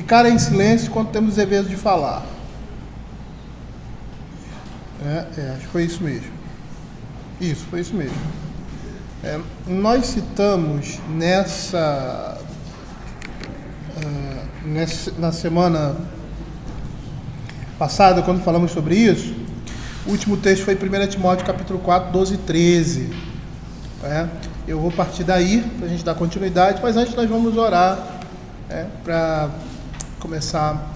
Ficar em silêncio quando temos dever de falar. Acho que foi isso mesmo. Isso, foi isso mesmo. Nós citamos na semana passada, quando falamos sobre isso, o último texto foi 1 Timóteo capítulo 4, 12 e 13. Eu vou partir daí para a gente dar continuidade, mas antes nós vamos orar para começar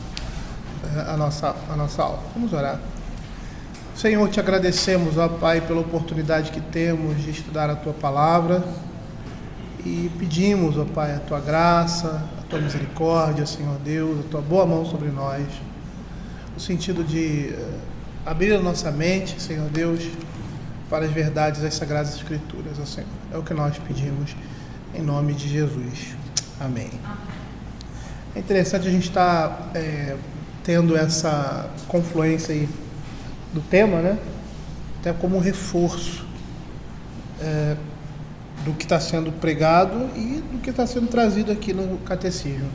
a nossa aula. Vamos orar. Senhor, te agradecemos, ó Pai, pela oportunidade que temos de estudar a Tua Palavra e pedimos, ó Pai, a Tua graça, a Tua misericórdia, Senhor Deus, a Tua boa mão sobre nós, no sentido de abrir a nossa mente, Senhor Deus, para as verdades das Sagradas Escrituras, ó Senhor. É o que nós pedimos, em nome de Jesus. Amém. É interessante a gente estar tendo essa confluência aí do tema, né? Até como um reforço do que está sendo pregado e do que está sendo trazido aqui no Catecismo.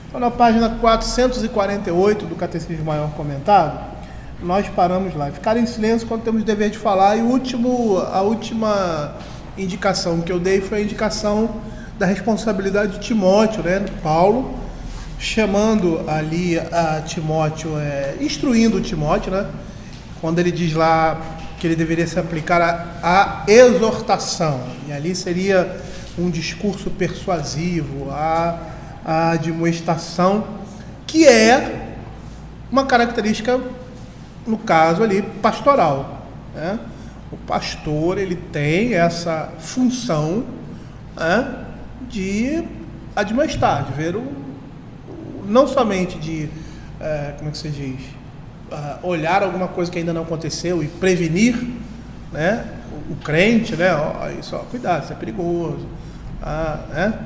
Então, na página 448 do Catecismo Maior Comentado, nós paramos lá. Ficar em silêncio quando temos o dever de falar. E a última indicação que eu dei foi a indicação da responsabilidade de Timóteo, né? Paulo, chamando ali a Timóteo, instruindo Timóteo, né? Quando ele diz lá que ele deveria se aplicar à exortação, e ali seria um discurso persuasivo, a admoestação, que é uma característica, no caso ali, pastoral, né? O pastor, ele tem essa função, né, de admoestar, de ver não somente de, como é que se diz, olhar alguma coisa que ainda não aconteceu e prevenir, né, o crente, né, cuidado, isso é perigoso, né,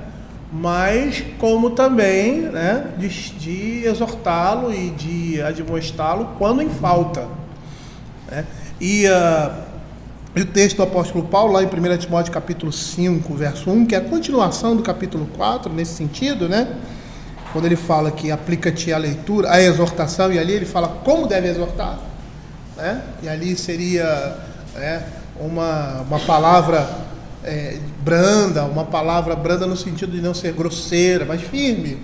mas como também, né, de exortá-lo e de admoestá-lo quando em falta, né. E o texto do apóstolo Paulo, lá em 1 Timóteo capítulo 5, verso 1, que é a continuação do capítulo 4, nesse sentido, né, quando ele fala que aplica-te a leitura, a exortação, e ali ele fala como deve exortar, né? E ali seria uma palavra branda, uma palavra branda no sentido de não ser grosseira, mas firme,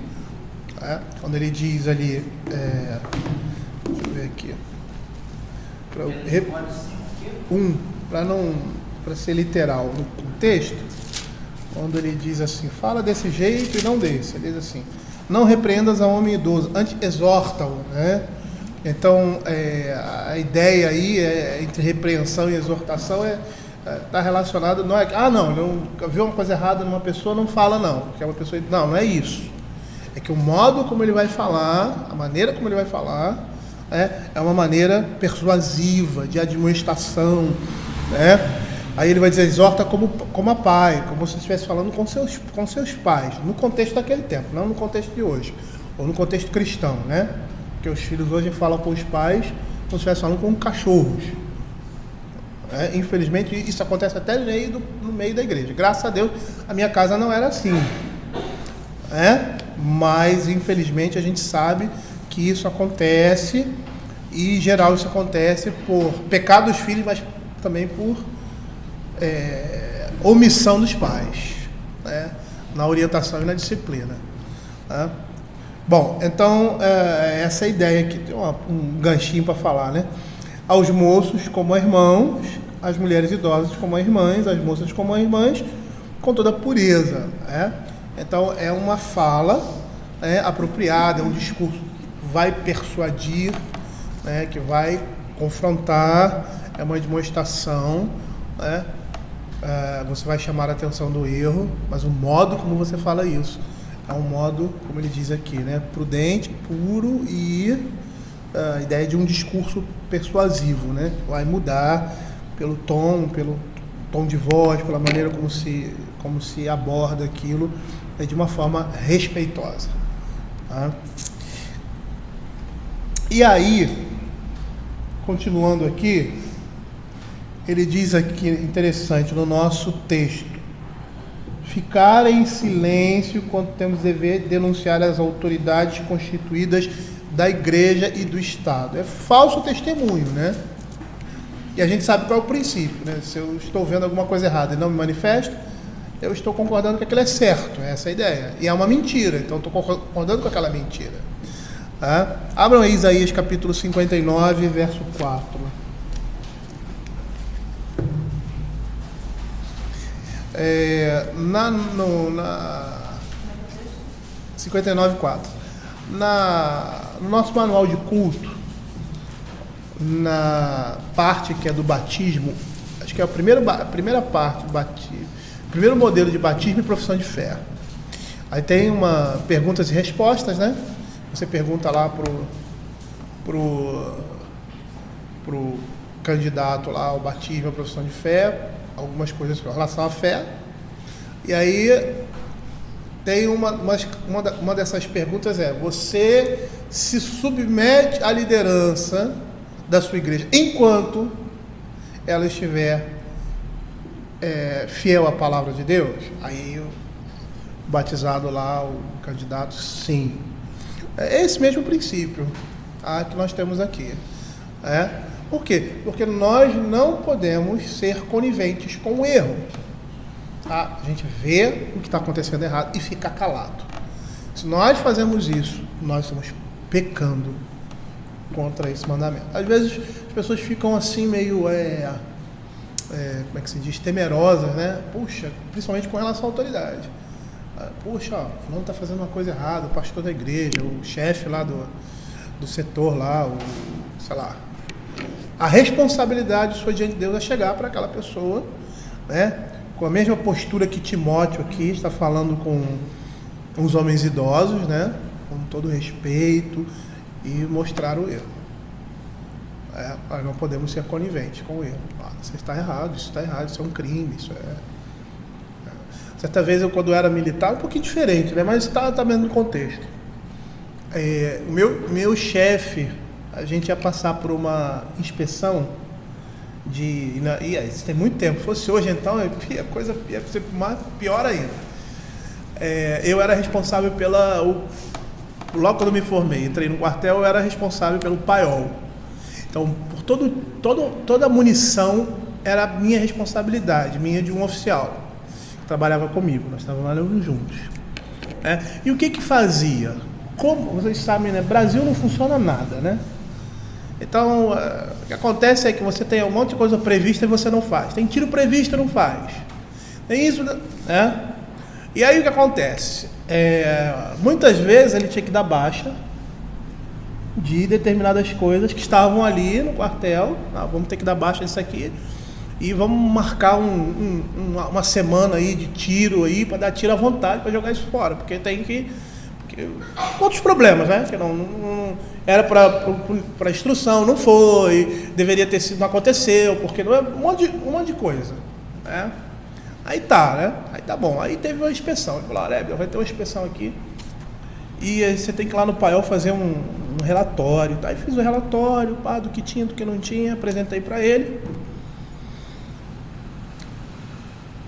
né? Quando ele diz ali, deixa eu ver aqui, para ser literal no texto, quando ele diz assim, fala desse jeito e não desse, ele diz assim, não repreendas a homem idoso, antes exorta-o, né? Então, a ideia aí entre repreensão e exortação está relacionada, não é não viu uma coisa errada numa pessoa, não fala não, porque é uma pessoa, não é isso, é que o modo como ele vai falar, a maneira como ele vai falar, é uma maneira persuasiva, de admoestação, né? Aí ele vai dizer, exorta como a pai, como se estivesse falando com seus pais, no contexto daquele tempo, não no contexto de hoje, ou no contexto cristão, né? Porque os filhos hoje falam com os pais como se estivesse falando com cachorros. Infelizmente, isso acontece até no meio da igreja. Graças a Deus, a minha casa não era assim. Mas, infelizmente, a gente sabe que isso acontece, e, em geral, isso acontece por pecado dos filhos, mas também por omissão dos pais, né, na orientação e na disciplina, né? Bom, então essa ideia aqui tem um ganchinho para falar, né? Aos moços como a irmãos, as mulheres idosas como a irmãs, as moças como a irmãs, com toda a pureza, né? Então é uma fala apropriada, é um discurso que vai persuadir, né, que vai confrontar, é uma demonstração, né? Você vai chamar a atenção do erro, mas o modo como você fala isso é um modo, como ele diz aqui, né, prudente, puro, e a ideia de um discurso persuasivo, né, vai mudar pelo tom de voz, pela maneira como se aborda aquilo, de uma forma respeitosa, tá? E aí, continuando aqui, ele diz aqui, interessante, no nosso texto, ficar em silêncio quando temos dever de denunciar as autoridades constituídas da igreja e do Estado. É falso testemunho, né? E a gente sabe qual é o princípio, né? Se eu estou vendo alguma coisa errada e não me manifesto, eu estou concordando que aquilo é certo, essa é a ideia. E é uma mentira, então eu estou concordando com aquela mentira. Tá? Abram aí Isaías capítulo 59, verso 4. 59, 4. No nosso manual de culto, na parte que é do batismo, acho que é a primeira parte do batismo, primeiro modelo de batismo e profissão de fé. Aí tem uma perguntas e respostas, né? Você pergunta lá pro candidato lá ao batismo, à profissão de fé, algumas coisas com relação à fé. E aí tem uma dessas perguntas você se submete à liderança da sua igreja enquanto ela estiver fiel à palavra de Deus? Aí o batizado lá, o candidato, sim. É esse mesmo princípio, tá, que nós temos aqui. Por quê? Porque nós não podemos ser coniventes com o erro. Tá? A gente vê o que está acontecendo errado e fica calado. Se nós fazemos isso, nós estamos pecando contra esse mandamento. Às vezes as pessoas ficam assim meio, como é que se diz, temerosas, né? Puxa, principalmente com relação à autoridade. Puxa, ó, fulano está fazendo uma coisa errada, o pastor da igreja, o chefe lá do setor lá, sei lá. A responsabilidade sua diante de Deus é chegar para aquela pessoa, né? Com a mesma postura que Timóteo aqui está falando com os homens idosos, né? Com todo respeito e mostrar o erro. Nós não podemos ser coniventes com o erro. Você está errado, isso é um crime, isso é... Certa vez, quando eu era militar, um pouquinho diferente, né? Mas está mesmo no contexto. O meu chefe, a gente ia passar por uma inspeção isso tem muito tempo. Se fosse hoje, então, a coisa ia ser pior ainda. Eu era responsável logo quando eu me formei, entrei no quartel, eu era responsável pelo paiol. Então, por toda a munição era minha responsabilidade, minha de um oficial que trabalhava comigo. Nós estávamos juntos. E o que fazia? Como vocês sabem, né? Brasil não funciona nada, né? Então, o que acontece é que você tem um monte de coisa prevista e você não faz. Tem tiro previsto e não faz. Tem isso, né? E aí o que acontece? Muitas vezes ele tinha que dar baixa de determinadas coisas que estavam ali no quartel. Vamos ter que dar baixa disso aqui e vamos marcar uma semana aí de tiro aí para dar tiro à vontade, para jogar isso fora, porque tem que... outros problemas, né? Que não era para instrução, não foi, deveria ter sido, não aconteceu, porque não é um monte de coisa, né? Aí tá, né? Aí tá bom. Aí teve uma inspeção. Ele falou: vai ter uma inspeção aqui e aí você tem que ir lá no paiol fazer um relatório. Aí fiz o relatório, do que tinha, do que não tinha, apresentei para ele.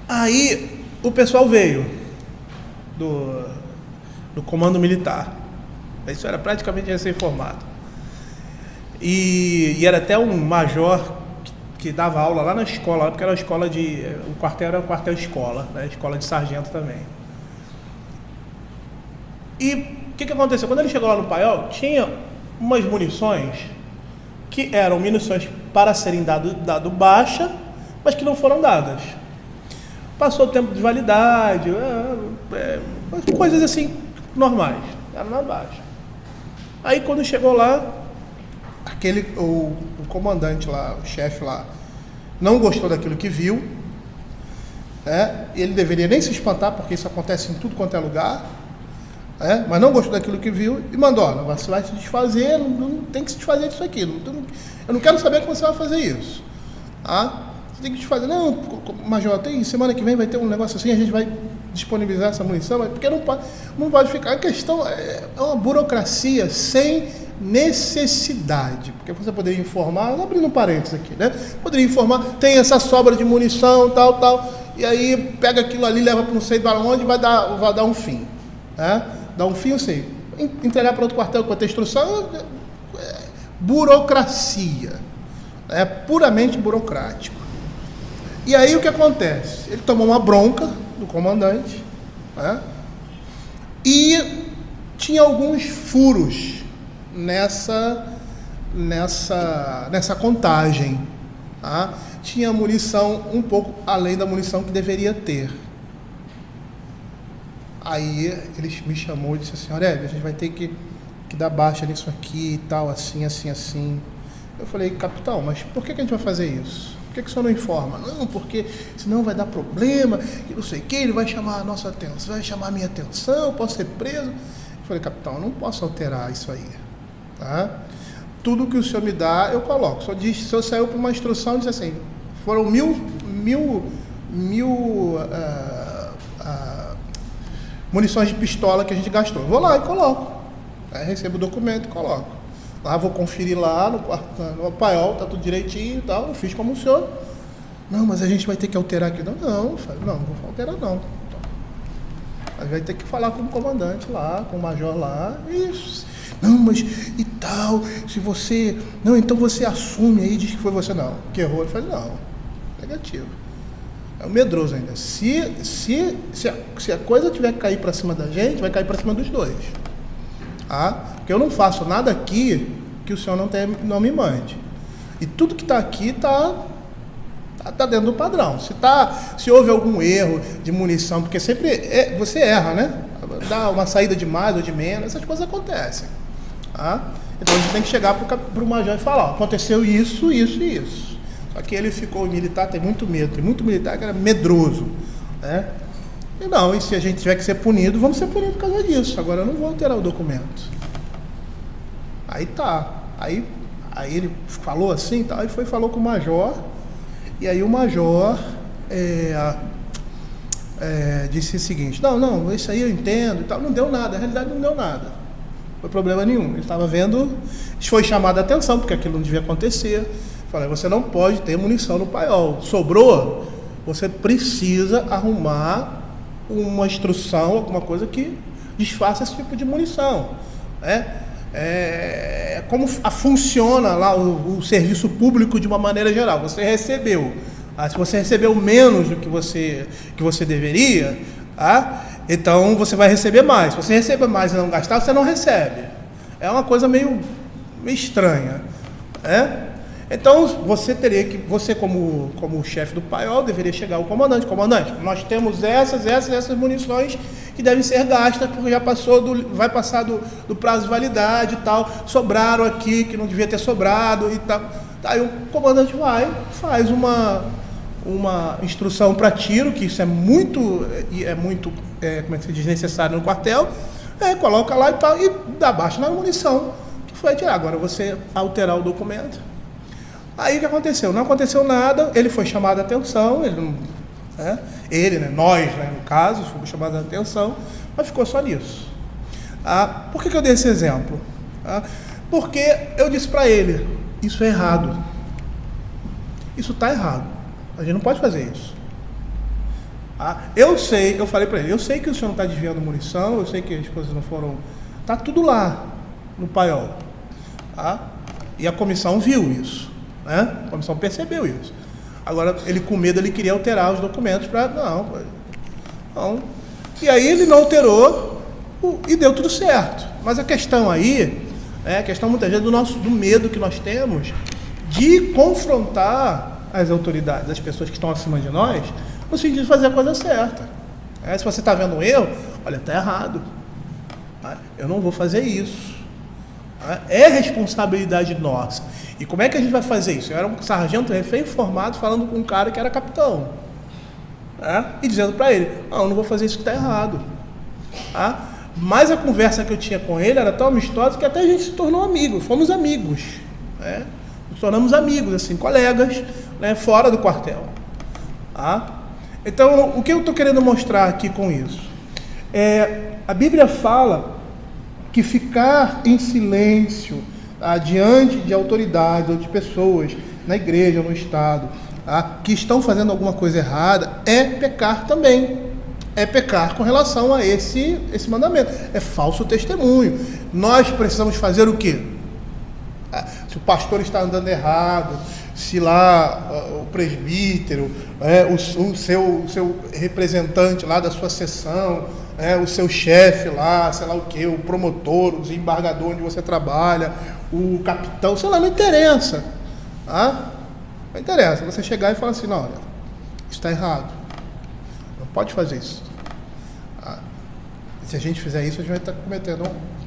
Aí o pessoal veio do comando militar. Isso era praticamente recém-formado. E era até um major que dava aula lá na escola, porque era uma escola o quartel era um quartel-escola, né? Escola de sargento também. E o que aconteceu? Quando ele chegou lá no paiol, tinha umas munições que eram munições para serem dado baixa, mas que não foram dadas. Passou o tempo de validade, coisas assim normais, era na baixa. Aí quando chegou lá, o comandante lá, o chefe lá, não gostou daquilo que viu, ele deveria nem se espantar, porque isso acontece em tudo quanto é lugar, mas não gostou daquilo que viu e mandou: você vai se desfazer, não tem que se desfazer disso aqui, eu não quero saber que você vai fazer isso, você tem que desfazer. Não, major, semana que vem vai ter um negócio assim, a gente vai disponibilizar essa munição, porque não pode ficar. A questão é uma burocracia sem necessidade, porque você poderia informar, abrindo um parênteses aqui, né? Poderia informar, tem essa sobra de munição, tal, e aí pega aquilo ali, leva para não sei para onde, vai dar um fim. Né? Dar um fim, eu sei. Entregar para outro quartel com outra instrução, burocracia. É puramente burocrático. E aí o que acontece? Ele tomou uma bronca do comandante, né? E tinha alguns furos nessa contagem. Tá? Tinha munição um pouco além da munição que deveria ter. Aí ele me chamou e disse assim: Aurélio, a gente vai ter que dar baixa nisso aqui e tal, assim, assim, assim. Eu falei: capitão, mas por que a gente vai fazer isso? Por que o senhor não informa? Não, porque senão vai dar problema, que não sei o que, ele vai chamar a nossa atenção, vai chamar a minha atenção, eu posso ser preso. Eu falei: capitão, eu não posso alterar isso aí. Tá? Tudo que o senhor me dá, eu coloco. O senhor diz, se eu saiu para uma instrução, diz assim, foram mil munições de pistola que a gente gastou. Eu vou lá e coloco. Aí recebo o documento e coloco. Lá vou conferir lá no paiol, tá tudo direitinho e tal. Eu fiz como o senhor. Não, mas a gente vai ter que alterar aqui. Não, eu falei, não vou alterar não. Aí vai ter que falar com o comandante lá, com o major lá. Isso. Não, mas e tal, se você... Não, então você assume aí, diz que foi você. Não, que errou. Eu falei, não, negativo. É um medroso ainda. Se a coisa tiver que cair para cima da gente, vai cair para cima dos dois. Tá? Porque eu não faço nada aqui que o senhor não me mande. E tudo que está aqui está dentro do padrão. Se houve algum erro de munição, porque sempre você erra, né? Dá uma saída de mais ou de menos, essas coisas acontecem. Tá? Então a gente tem que chegar para o major e falar: ó, aconteceu isso, isso e isso. Só que ele ficou militar, tem muito medo, tem muito militar que era medroso, né? E se a gente tiver que ser punido, vamos ser punidos por causa disso. Agora eu não vou alterar o documento. Aí tá. Aí ele falou assim e tal, e falou com o major, e aí o major disse o seguinte: não, isso aí eu entendo e tal. Não deu nada, na realidade não deu nada. Não foi problema nenhum. Ele estava vendo, foi chamado a atenção, porque aquilo não devia acontecer. Falei: você não pode ter munição no paiol. Sobrou, você precisa arrumar uma instrução, alguma coisa que desfaça esse tipo de munição. Como funciona lá o serviço público de uma maneira geral. Você recebeu. Se você recebeu menos do que você deveria, então você vai receber mais. Se você receber mais e não gastar, você não recebe. É uma coisa meio estranha. Então você como chefe do paiol, deveria chegar ao comandante: comandante, nós temos essas munições que devem ser gastas, porque já vai passar do prazo de validade e tal, sobraram aqui, que não devia ter sobrado e tal. Aí o comandante faz uma instrução para tiro, que isso é muito como é que se diz, necessário no quartel, coloca lá e tal, e dá baixa na munição que foi tirar. Agora você alterar o documento. Aí o que aconteceu? Não aconteceu nada, ele foi chamado a atenção, nós, no caso, fomos chamados a atenção, mas ficou só nisso. Por que eu dei esse exemplo? Porque eu disse para ele: isso é errado. Isso está errado. A gente não pode fazer isso. Eu falei para ele: eu sei que o senhor não está desviando munição, eu sei que as coisas não foram... Está tudo lá no paiol. E a comissão viu isso. A comissão percebeu isso. Agora, ele com medo, ele queria alterar os documentos para... Não. E aí ele não alterou e deu tudo certo. Mas a questão aí, a questão muitas vezes do medo que nós temos de confrontar as autoridades, as pessoas que estão acima de nós, no sentido de fazer a coisa certa. Se você está vendo um erro, olha, está errado. Eu não vou fazer isso. É responsabilidade nossa. E como é que a gente vai fazer isso? Eu era um sargento recém-formado falando com um cara que era capitão. E dizendo para ele: não vou fazer isso que está errado. Mas a conversa que eu tinha com ele era tão amistosa que até a gente se tornou amigo. Fomos amigos. Nos tornamos amigos, assim, colegas, fora do quartel. Então, o que eu estou querendo mostrar aqui com isso? A Bíblia fala que ficar em silêncio diante de autoridades ou de pessoas na igreja, no Estado, que estão fazendo alguma coisa errada, é pecar também. É pecar com relação a esse mandamento. É falso testemunho. Nós precisamos fazer o quê? Se o pastor está andando errado, se lá o presbítero, o seu representante lá da sua seção, o seu chefe lá, sei lá o que, o promotor, o desembargador onde você trabalha, o capitão, sei lá, não interessa. Não interessa. Você chegar e falar assim, não, olha, isso está errado. Não pode fazer isso. Se a gente fizer isso, a gente vai estar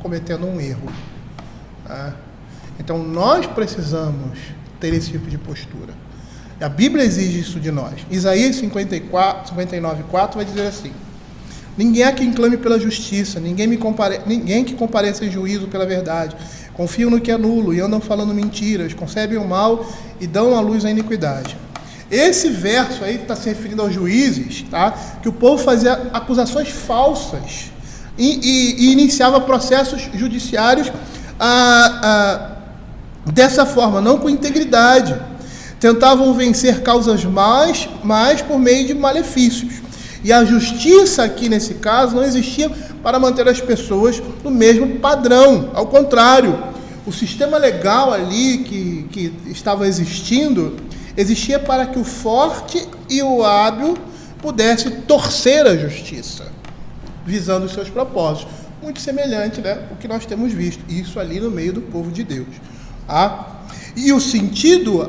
cometendo um erro. Então, nós precisamos ter esse tipo de postura. E a Bíblia exige isso de nós. Isaías 59:4 vai dizer assim: ninguém há quem clame pela justiça, ninguém que compareça em juízo pela verdade. Confiam no que é nulo e andam falando mentiras, concebem o mal e dão à luz a iniquidade. Esse verso aí está se referindo aos juízes, que o povo fazia acusações falsas e iniciava processos judiciários dessa forma, não com integridade. Tentavam vencer causas mais por meio de malefícios. E a justiça aqui nesse caso não existia para manter as pessoas no mesmo padrão. Ao contrário, o sistema legal ali que estava existia para que o forte e o hábil pudesse torcer a justiça, visando os seus propósitos. Muito semelhante, o que nós temos visto. Isso ali no meio do povo de Deus. E o sentido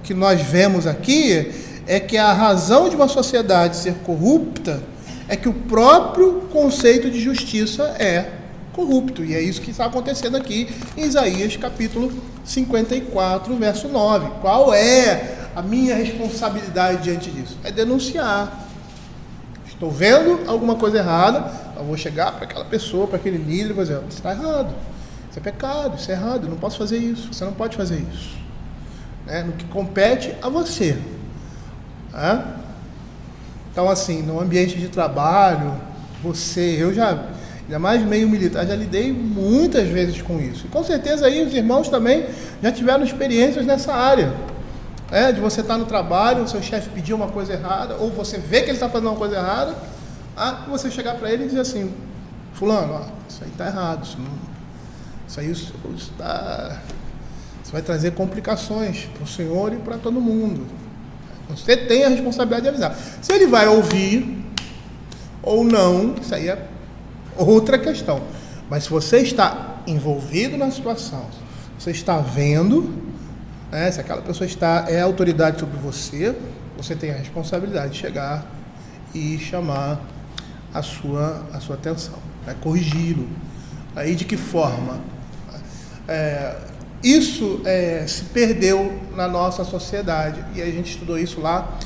que nós vemos aqui é que a razão de uma sociedade ser corrupta é que o próprio conceito de justiça é corrupto. E é isso que está acontecendo aqui em Isaías capítulo 54, verso 9. Qual é a minha responsabilidade diante disso? É denunciar. Estou vendo alguma coisa errada, eu vou chegar para aquela pessoa, para aquele líder e vou dizer, isso está errado, isso é pecado, isso é errado, eu não posso fazer isso, você não pode fazer isso. No que compete a você. Então, assim, no ambiente de trabalho, ainda mais meio militar, já lidei muitas vezes com isso. E com certeza aí os irmãos também já tiveram experiências nessa área. De você estar no trabalho, o seu chefe pedir uma coisa errada, ou você vê que ele está fazendo uma coisa errada, e você chegar para ele e dizer assim, fulano, isso aí está errado, isso vai trazer complicações para o senhor e para todo mundo. Você tem a responsabilidade de avisar. Se ele vai ouvir ou não, isso aí é outra questão. Mas se você está envolvido na situação, você está vendo, se aquela pessoa é autoridade sobre você, você tem a responsabilidade de chegar e chamar a sua atenção, corrigi-lo. Aí de que forma? Isso se perdeu na nossa sociedade, e a gente estudou isso lá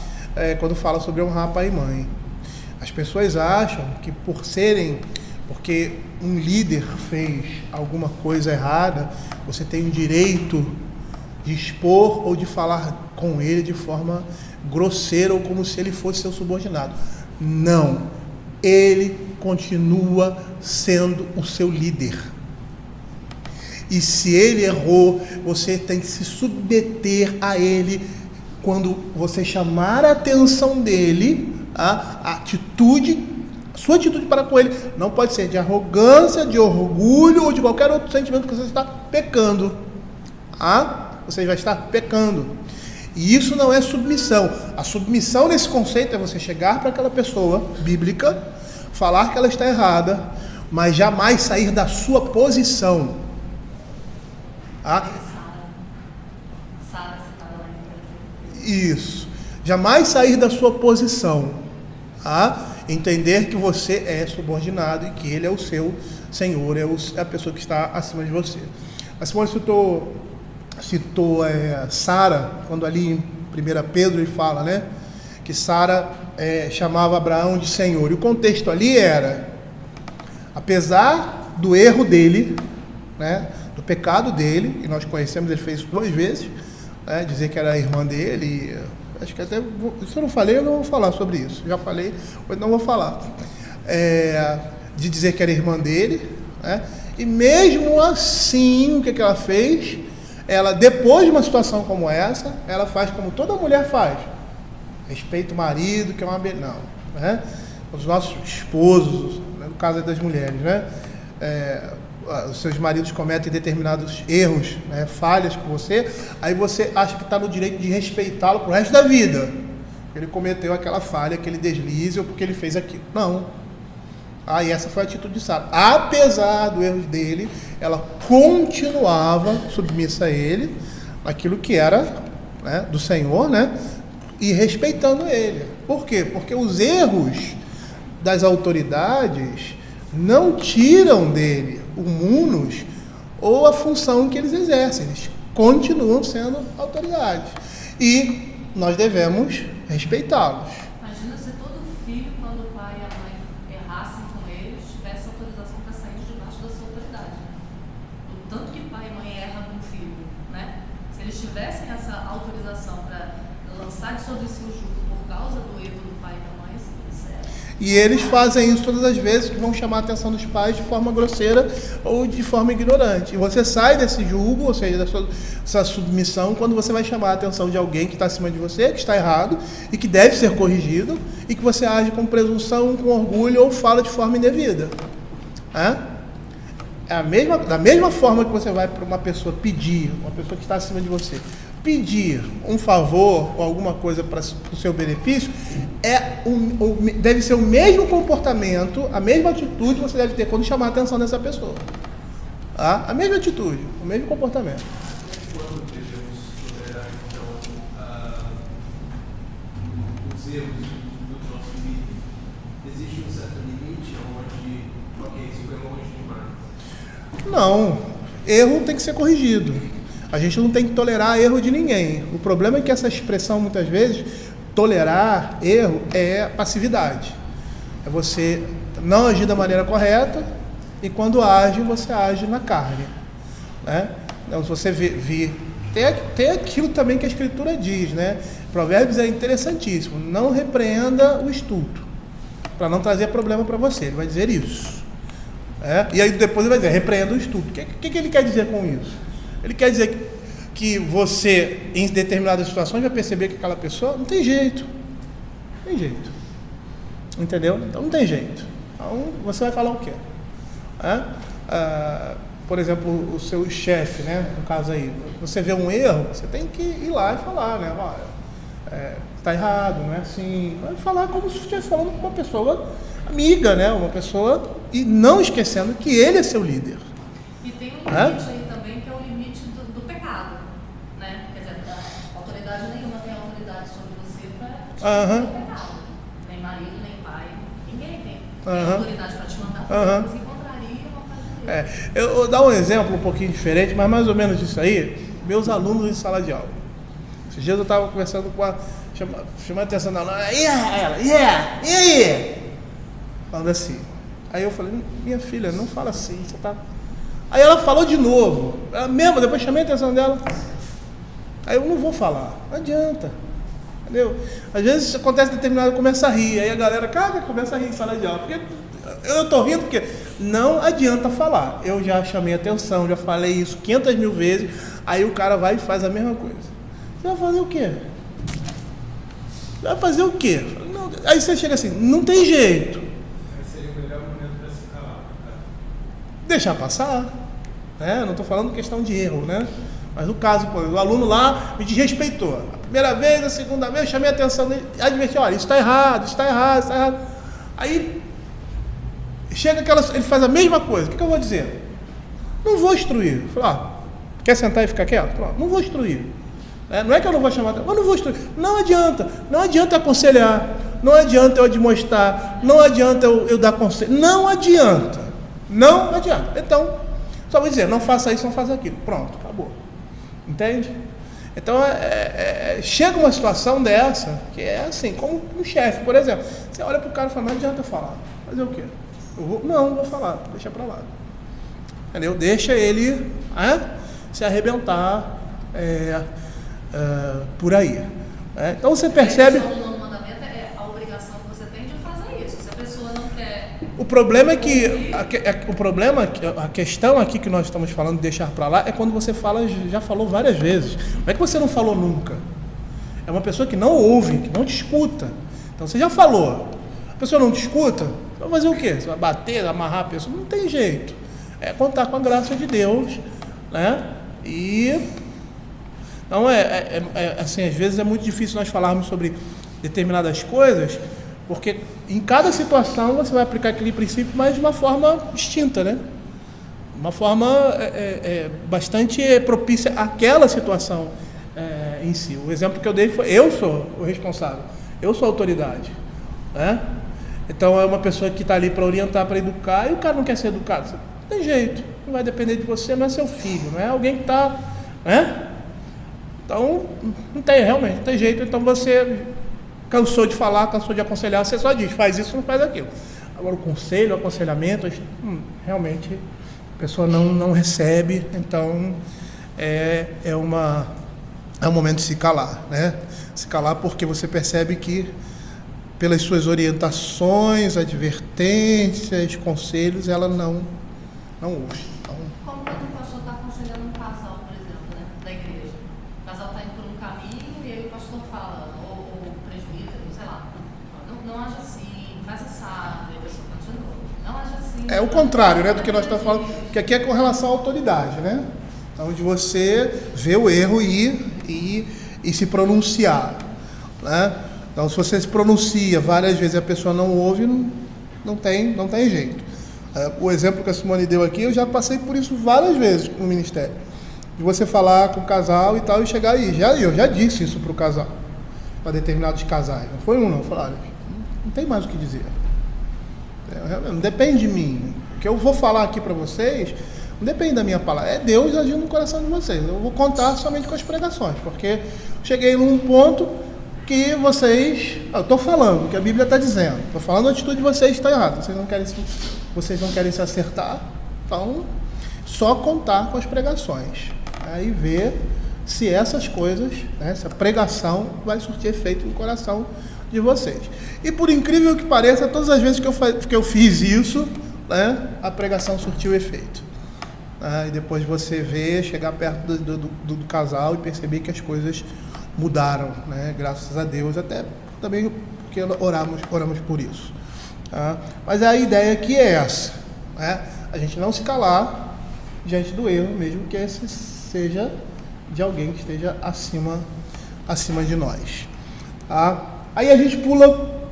quando fala sobre honrar pai e mãe. As pessoas acham que porque um líder fez alguma coisa errada, você tem o direito de expor ou de falar com ele de forma grosseira ou como se ele fosse seu subordinado. Não, ele continua sendo o seu líder. E se ele errou, você tem que se submeter a ele quando você chamar a atenção dele, sua atitude para com ele não pode ser de arrogância, de orgulho ou de qualquer outro sentimento que você está pecando. Você vai estar pecando. E isso não é submissão. A submissão nesse conceito é você chegar para aquela pessoa bíblica, falar que ela está errada, mas jamais sair da sua posição. Isso. Jamais sair da sua posição. Entender que você é subordinado e que ele é o seu senhor, é a pessoa que está acima de você. A Simone citou Sara, quando ali em 1 Pedro ele fala, que Sara chamava Abraão de senhor. E o contexto ali era, apesar do erro dele, do pecado dele, e nós conhecemos, ele fez isso 2 vezes, dizer que era a irmã dele, acho que até, se eu não falei, eu não vou falar sobre isso, já falei, mas não vou falar, de dizer que era irmã dele, e mesmo assim, o que ela fez? ela, depois de uma situação como essa, ela faz como toda mulher faz. Respeita o marido, que é uma... Não, né? Os nossos esposos, né? No caso das mulheres, né? Os seus maridos cometem determinados erros, né? Falhas com você, aí você acha que está no direito de respeitá-lo pro resto da vida. Ele cometeu aquela falha, aquele deslize, ou porque ele fez aquilo. Não. E essa foi a atitude de Sara. Apesar do erro dele, ela continuava submissa a ele, aquilo que era, né, do Senhor, né, e respeitando ele. Por quê? Porque os erros das autoridades não tiram dele o munus ou a função que eles exercem. Eles continuam sendo autoridades. E nós devemos respeitá-los. Imagina se todo filho, quando o pai e a mãe errassem com eles, tivesse autorização para sair de debaixo da sua autoridade. O tanto que pai e mãe erram com o filho, né? Se eles tivessem essa autorização para lançar de sobre si o jugo por causa do erro do pai e da mãe, isso é... E eles fazem isso todas as vezes que vão chamar a atenção dos pais de forma grosseira ou de forma ignorante. E você sai desse julgo, ou seja, dessa submissão, quando você vai chamar a atenção de alguém que está acima de você, que está errado e que deve ser corrigido, e que você age com presunção, com orgulho ou fala de forma indevida. Da mesma forma que você vai para uma pessoa pedir, uma pessoa que está acima de você, pedir um favor ou alguma coisa para o seu benefício, deve ser o mesmo comportamento, a mesma atitude que você deve ter quando chamar a atenção dessa pessoa. A mesma atitude, o mesmo comportamento. Quando devemos tolerar, então, os erros do nosso líder? Existe um certo limite onde, ok, isso foi longe demais? Não, erro tem que ser corrigido. A gente não tem que tolerar erro de ninguém. O problema é que essa expressão, muitas vezes, tolerar erro é passividade. É você não agir da maneira correta e quando age, você age na carne. Né? Então, se você vir... Tem aquilo também que a Escritura diz, né? Provérbios é interessantíssimo. Não repreenda o estulto, para não trazer problema para você. Ele vai dizer isso. E aí depois ele vai dizer, repreenda o estulto. O que ele quer dizer com isso? Ele quer dizer que você, em determinadas situações, vai perceber que aquela pessoa não tem jeito. Não tem jeito. Entendeu? Então não tem jeito. Então você vai falar o quê? Por exemplo, o seu chefe, né? No caso aí, você vê um erro, você tem que ir lá e falar, né? Olha, está errado, não é assim. Vai falar como se estivesse falando com uma pessoa amiga, né? Uma pessoa, e não esquecendo que ele é seu líder. E tem um limite aí também, que é o limite do pecado, né? Quer dizer, a autoridade nenhuma tem autoridade sobre você para te pecado. Nem marido, nem pai, ninguém tem autoridade para te mandar fazer você encontraria uma coisa de Deus. Eu vou dar um exemplo um pouquinho diferente, mas mais ou menos isso aí, meus alunos em sala de aula. Esses dias eu estava conversando com a... chamando a atenção da aluna, e aí? Falando assim. Aí eu falei, minha filha, não fala assim, você tá... Aí ela falou de novo, ela mesma, depois chamei a atenção dela. Aí eu não vou falar, não adianta, entendeu? Às vezes acontece determinado, começa a rir, aí a galera, começa a rir em sala de aula, porque eu tô rindo porque não adianta falar. Eu já chamei a atenção, já falei isso 500 mil vezes, aí o cara vai e faz a mesma coisa. Você vai fazer o quê? Vai fazer o quê? Não, aí você chega assim, não tem jeito. Seria o melhor momento para se calar. Deixar passar. Não estou falando questão de erro, né? Mas no caso, o aluno lá me desrespeitou. A primeira vez, a segunda vez, eu chamei a atenção dele, adverti, olha, isso está errado, isso está errado, isso está errado. Aí, chega ele faz a mesma coisa, o que eu vou dizer? Não vou instruir. Falar, quer sentar e ficar quieto? Não vou instruir. Não é que eu não vou chamar, mas não vou instruir. Não adianta aconselhar, não adianta eu admoestar, não adianta eu dar conselho, não adianta. Então, só vou dizer, não faça isso, não faça aquilo. Pronto, acabou. Entende? Então, chega uma situação dessa, que é assim, como um chefe, por exemplo. Você olha para o cara e fala, não adianta falar. Fazer o quê? Não vou falar, deixa para lá. Entendeu? Deixa ele se arrebentar por aí. Então, você percebe... O mandamento é a obrigação que você tem de fazer isso. Se a pessoa não quer... O problema é que a questão aqui que nós estamos falando de deixar para lá é quando você já falou várias vezes. Não é que você não falou nunca. É uma pessoa que não ouve, que não te escuta. Então você já falou. A pessoa não te escuta, você vai fazer o quê? Você vai bater, amarrar a pessoa? Não tem jeito. É contar com a graça de Deus, né? Então assim, às vezes é muito difícil nós falarmos sobre determinadas coisas, porque em cada situação você vai aplicar aquele princípio, mas de uma forma distinta, né? Uma forma bastante propícia àquela situação em si. O exemplo que eu dei foi: eu sou o responsável, eu sou a autoridade, né? Então é uma pessoa que está ali para orientar, para educar, e o cara não quer ser educado. Não tem jeito, não vai depender de você, não é seu filho, não é alguém que está, né? Então não tem jeito. Então você cansou de falar, cansou de aconselhar, você só diz: faz isso, não faz aquilo. Agora o conselho, o aconselhamento, realmente a pessoa não recebe. Então é um momento de se calar, né? Se calar, porque você percebe que pelas suas orientações, advertências, conselhos, ela não ouve. Então, como quando o pastor está aconselhando um casal, por exemplo, né, da igreja. O casal está indo por um caminho e aí o pastor fala, ou o presbítero, sei lá, não age assim, faz assado, e a pessoa continua. Não age assim. É o contrário, né, do que nós estamos falando, que aqui é com relação à autoridade, né? Então, de você ver o erro e se pronunciar, né? Então, se você se pronuncia várias vezes e a pessoa não ouve, não tem jeito. O exemplo que a Simone deu aqui, eu já passei por isso várias vezes no ministério. De você falar com o casal e tal, e chegar aí. Eu já disse isso para o casal, para determinados casais. Não foi não. Eu falei: olha, não tem mais o que dizer. Não depende de mim. O que eu vou falar aqui para vocês não depende da minha palavra. É Deus agindo no coração de vocês. Eu vou contar somente com as pregações, porque cheguei num ponto que vocês... Eu estou falando o que a Bíblia está dizendo. Estou falando, a atitude de vocês está errada. Vocês não querem se acertar. Então, só contar com as pregações. Aí ver se essas coisas, né, essa pregação vai surtir efeito no coração de vocês. E por incrível que pareça, todas as vezes que eu fiz isso, né, a pregação surtiu efeito. E depois você vê, chegar perto do casal e perceber que as coisas mudaram, né? Graças a Deus, até também porque oramos por isso. Mas a ideia aqui é essa, né? A gente não se calar diante do erro, mesmo que esse seja de alguém que esteja acima de nós. Aí a gente pula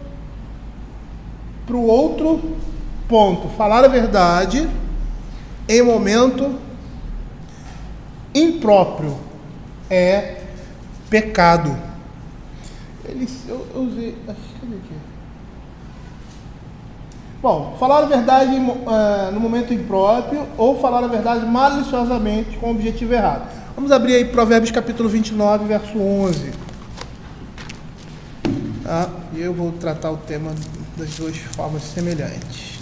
para o outro ponto: falar a verdade em momento impróprio é pecado. Eu usei... Cadê aqui? Bom, falar a verdade no momento impróprio ou falar a verdade maliciosamente com o objetivo errado. Vamos abrir aí Provérbios capítulo 29, verso 11. E eu vou tratar o tema das duas formas semelhantes.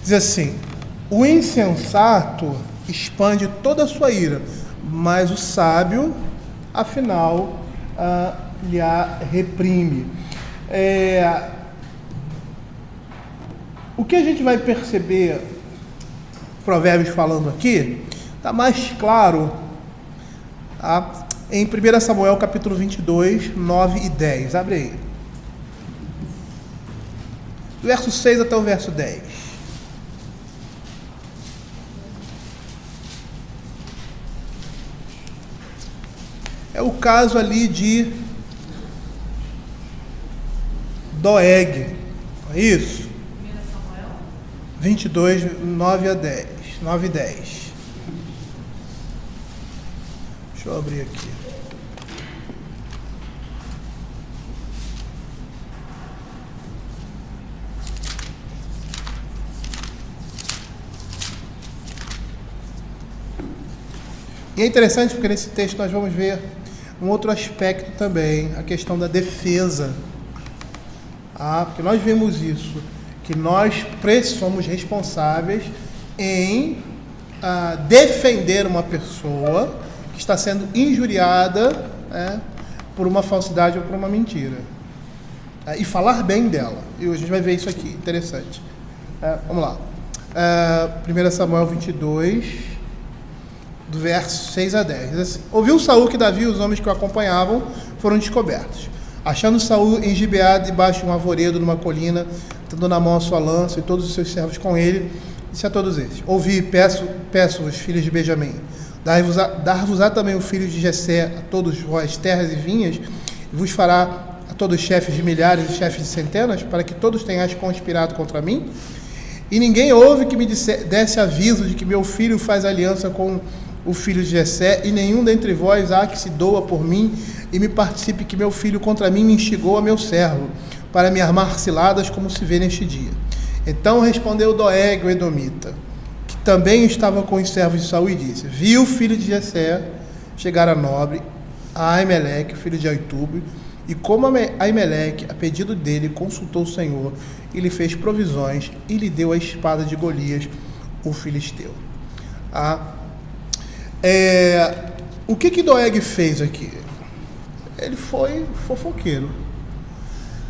Diz assim: o insensato expande toda a sua ira, mas o sábio, afinal, lhe reprime. O que a gente vai perceber, Provérbios falando aqui, está mais claro em 1 Samuel capítulo 22, 9 e 10. Abre aí. Do verso 6 até o verso 10. É o caso ali de Doeg, não é isso? 22, 9 a 10. 9 e 10. Deixa eu abrir aqui. E é interessante porque nesse texto nós vamos ver um outro aspecto também, a questão da defesa. Porque nós vemos isso, que nós somos responsáveis em defender uma pessoa que está sendo injuriada, por uma falsidade ou por uma mentira. E falar bem dela. E a gente vai ver isso aqui, interessante. Vamos lá. 1 Samuel 22, do verso 6 a 10. Diz assim: ouviu Saul que Davi e os homens que o acompanhavam foram descobertos. Achando Saul engibeado debaixo de um arvoredo numa colina, tendo na mão a sua lança e todos os seus servos com ele, disse a todos eles: ouvi, peço-vos, filhos de Benjamim, dar-vos-á também o filho de Jessé a todos vós terras e vinhas, e vos fará a todos chefes de milhares e chefes de centenas, para que todos tenhais conspirado contra mim? E ninguém houve que me desse aviso de que meu filho faz aliança com o filho de Jessé, e nenhum dentre vós há que se doa por mim e me participe que meu filho contra mim me instigou a meu servo, para me armar ciladas como se vê neste dia. Então respondeu Doeg, o edomita, que também estava com os servos de Saul, e disse: vi o filho de Jessé chegar a nobre, a Aimeleque, filho de Aitube, e como Aimeleque, a pedido dele, consultou o Senhor, e lhe fez provisões, e lhe deu a espada de Golias, o filisteu. O que Doeg fez aqui? Ele foi fofoqueiro.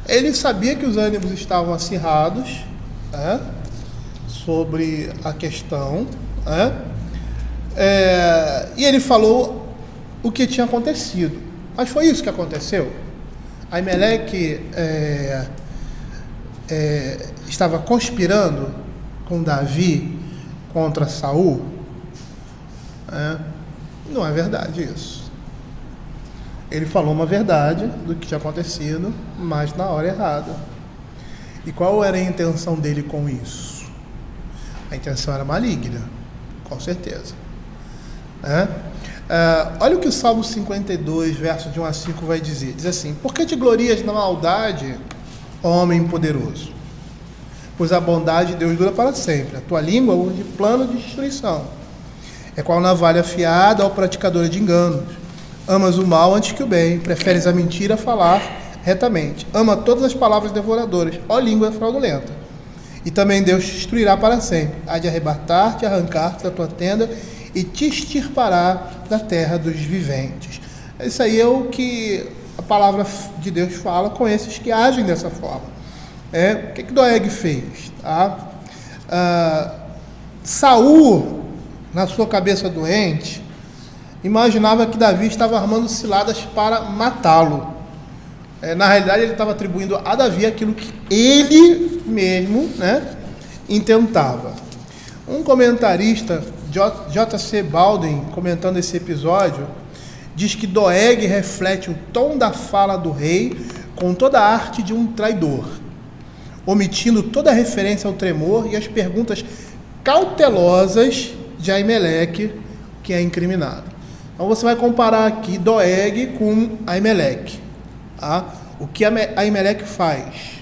Ele sabia que os ânimos estavam acirrados, sobre a questão, e ele falou o que tinha acontecido. Mas foi isso que aconteceu? Aimeleque estava conspirando com Davi contra Saul? Não é verdade isso. Ele falou uma verdade do que tinha acontecido, mas na hora errada. E qual era a intenção dele com isso? A intenção era maligna, com certeza. Olha o que o Salmo 52, versos de 1 a 5 vai dizer. Diz assim: por que te glorias na maldade, ó homem poderoso? Pois a bondade de Deus dura para sempre. A tua língua urge plano de destruição. É qual navalha afiada ao praticador de enganos. Amas o mal antes que o bem, preferes a mentira a falar retamente. Ama todas as palavras devoradoras, ó língua fraudulenta. E também Deus te destruirá para sempre. Há de arrebatar-te, arrancar-te da tua tenda e te extirpará da terra dos viventes. Isso aí é o que a palavra de Deus fala com esses que agem dessa forma. O que Doeg fez? Saul, na sua cabeça doente, imaginava que Davi estava armando ciladas para matá-lo. Na realidade, ele estava atribuindo a Davi aquilo que ele mesmo, intentava. Um comentarista, J.C. Baldwin, comentando esse episódio, diz que Doeg reflete o tom da fala do rei com toda a arte de um traidor, omitindo toda a referência ao tremor e as perguntas cautelosas de Aimeleque, que é incriminado. Então você vai comparar aqui Doeg com Aimeleque. O que Aimeleque faz?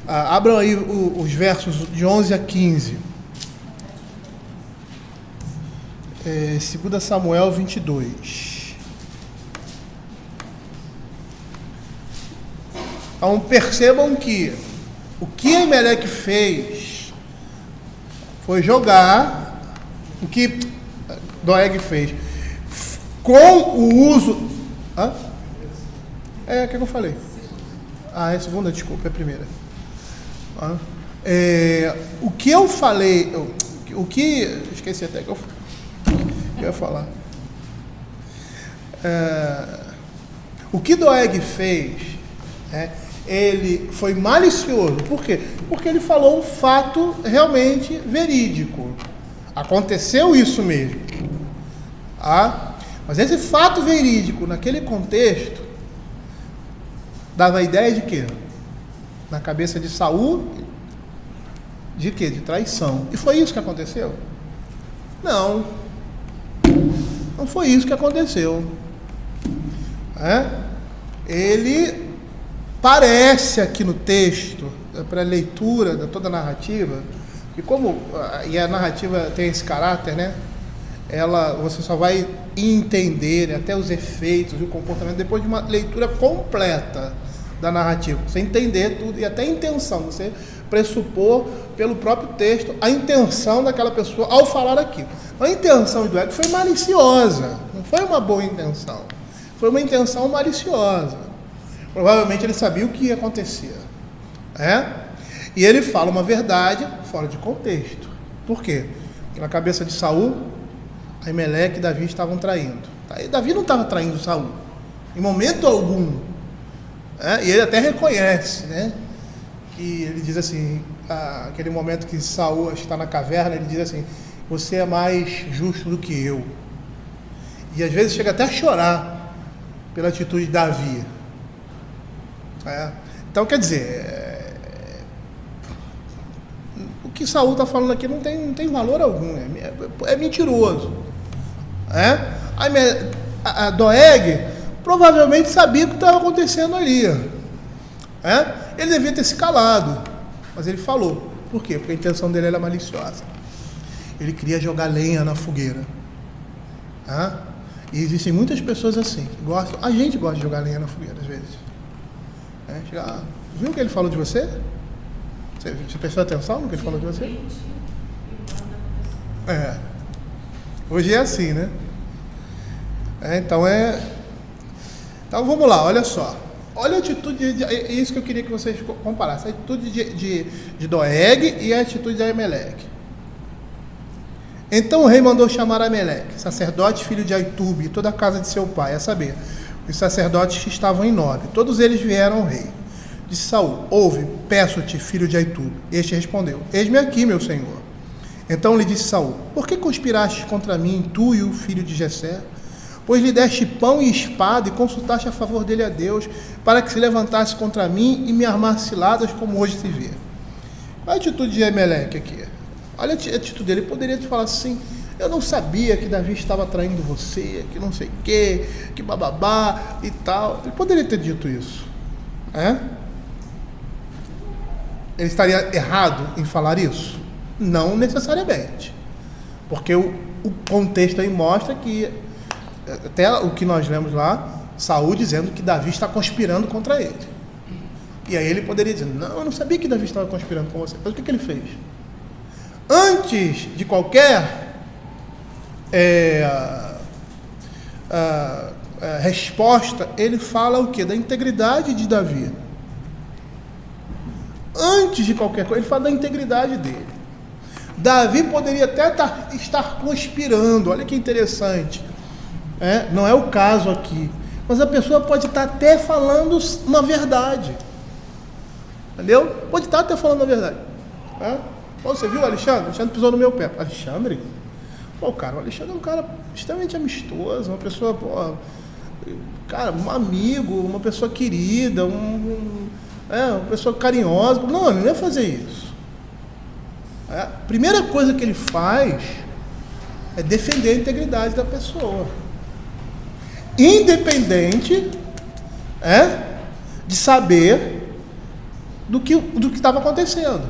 Abram aí os versos de 11 a 15. 2 Samuel 22. Então percebam que o que Aimeleque fez foi jogar o que Doeg fez com o uso... o que eu falei? É a segunda, desculpa, é a primeira. O que eu falei... esqueci até que eu ia falar. O que Doeg fez, ele foi malicioso. Por quê? Porque ele falou um fato realmente verídico. Aconteceu isso mesmo. Mas esse fato verídico, naquele contexto, dava a ideia de quê? Na cabeça de Saul, de quê? De traição. E foi isso que aconteceu? Não foi isso que aconteceu. Ele parece aqui no texto, para a leitura de toda a narrativa, e a narrativa tem esse caráter, você só vai entender até os efeitos e o comportamento depois de uma leitura completa da narrativa. Você entender tudo e até a intenção. Você pressupor pelo próprio texto a intenção daquela pessoa ao falar aquilo. A intenção de Doeg foi maliciosa, não foi uma boa intenção, foi uma intenção maliciosa. Provavelmente ele sabia o que ia acontecer, e ele fala uma verdade fora de contexto. Por quê? Porque na cabeça de Saul, Aimeleque e Davi estavam traindo. E Davi não estava traindo Saul, em momento algum. E ele até reconhece, que ele diz assim, aquele momento que Saul está na caverna, ele diz assim: você é mais justo do que eu. E às vezes chega até a chorar pela atitude de Davi. Então, quer dizer, o que Saul está falando aqui não tem valor algum, é mentiroso. A Doeg provavelmente sabia o que estava acontecendo ali. Ele devia ter se calado, mas ele falou. Por quê? Porque a intenção dele era maliciosa. Ele queria jogar lenha na fogueira. E existem muitas pessoas assim, que gostam. A gente gosta de jogar lenha na fogueira, às vezes. Viu o que ele falou de você? Você prestou atenção no que ele falou de você? Hoje é assim, né? Então vamos lá, olha só. Olha a atitude, é isso que eu queria que vocês comparassem. A atitude de Doeg e a atitude de Aimeleque. Então o rei mandou chamar Aimeleque, sacerdote, filho de Aitube, e toda a casa de seu pai, a saber, os sacerdotes que estavam em Nob. Todos eles vieram ao rei. Disse Saul: ouve, peço-te, filho de Aitube. Este respondeu: eis-me aqui, meu senhor. Então lhe disse Saul: por que conspiraste contra mim, tu e o filho de Jessé? Pois lhe deste pão e espada e consultaste a favor dele a Deus, para que se levantasse contra mim e me armasse ciladas, como hoje se vê. Qual a atitude de Aimeleque aqui? Olha a atitude dele. Ele poderia te falar assim: eu não sabia que Davi estava traindo você, que não sei o quê, que bababá e tal. Ele poderia ter dito isso. Ele estaria errado em falar isso? Não necessariamente. Porque o contexto aí mostra que, até o que nós lemos lá, Saul dizendo que Davi está conspirando contra ele. E aí ele poderia dizer: não, eu não sabia que Davi estava conspirando com você. Mas o que ele fez? Antes de qualquer resposta, ele fala o quê? Da integridade de Davi. Antes de qualquer coisa, ele fala da integridade dele. Davi poderia até estar conspirando, olha que interessante. Não é o caso aqui, mas a pessoa pode estar até falando uma verdade, entendeu? Pode estar até falando a verdade. Você viu o Alexandre? O Alexandre pisou no meu pé. Alexandre? O Alexandre é um cara extremamente amistoso, uma pessoa, um amigo, uma pessoa querida, uma pessoa carinhosa. Não, ele não ia fazer isso. A primeira coisa que ele faz é defender a integridade da pessoa, independente de saber do que estava acontecendo.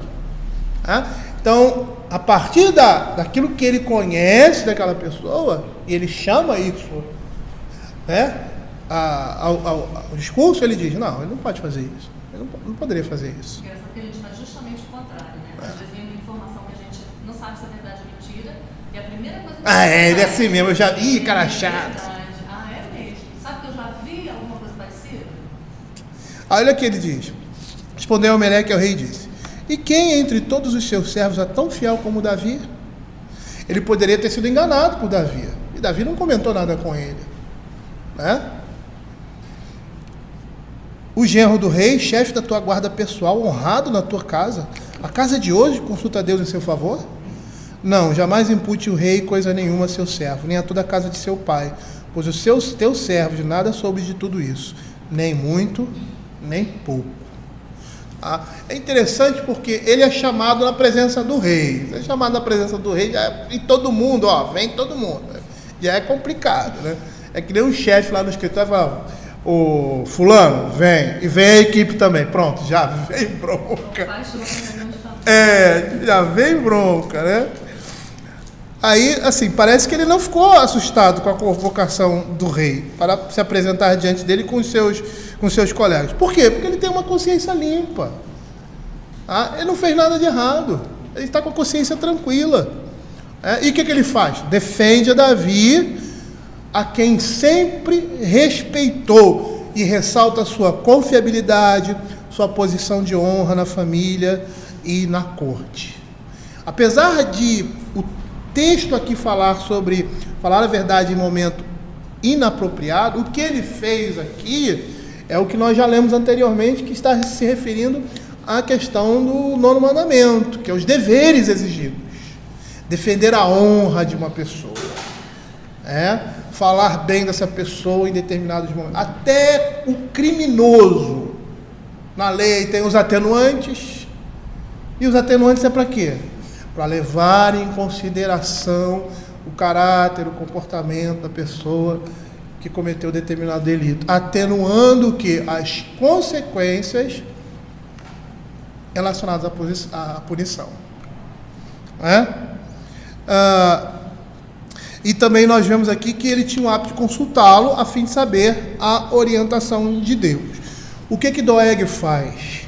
Então, a partir daquilo que ele conhece daquela pessoa, e ele chama isso ao discurso, ele diz: não, ele não pode fazer isso, ele não poderia fazer isso. Engraçado que a gente faz justamente o contrário, né? Às vezes vem uma informação que a gente não sabe se é verdade ou mentira, e a primeira coisa que ele é assim mesmo, eu já vi, cara chato. É mesmo. Sabe que eu já vi alguma coisa parecida? Olha o que ele diz. Respondeu Aimeleque ao rei e disse: e quem entre todos os seus servos é tão fiel como Davi? Ele poderia ter sido enganado por Davi, e Davi não comentou nada com ele, O genro do rei, chefe da tua guarda pessoal, honrado na tua casa, a casa de hoje consulta a Deus em seu favor? Não, jamais impute o rei coisa nenhuma a seu servo, nem a toda a casa de seu pai, pois os teus servos nada soube de tudo isso, nem muito, nem pouco. É interessante porque ele é chamado na presença do rei. Se é chamado na presença do rei, e todo mundo, vem todo mundo. Já é complicado, né? É que nem um chefe lá no escritório fala: o fulano, vem. E vem a equipe também. Pronto, já vem bronca. Já vem bronca, né? Aí, assim, parece que ele não ficou assustado com a convocação do rei para se apresentar diante dele com seus colegas. Por quê? Porque ele tem uma consciência limpa. Ele não fez nada de errado. Ele está com a consciência tranquila. E o que ele faz? Defende a Davi, a quem sempre respeitou, e ressalta a sua confiabilidade, sua posição de honra na família e na corte. Apesar de o texto aqui falar a verdade em momento inapropriado, o que ele fez aqui é o que nós já lemos anteriormente, que está se referindo à questão do 9º mandamento, que é os deveres exigidos. Defender a honra de uma pessoa. Falar bem dessa pessoa em determinados momentos. Até o criminoso. Na lei tem os atenuantes. E os atenuantes é para quê? Para levar em consideração o caráter, o comportamento da pessoa que cometeu determinado delito. Atenuando o quê? As consequências relacionadas à punição. E também nós vemos aqui que ele tinha o hábito de consultá-lo a fim de saber a orientação de Deus. O que Doeg faz?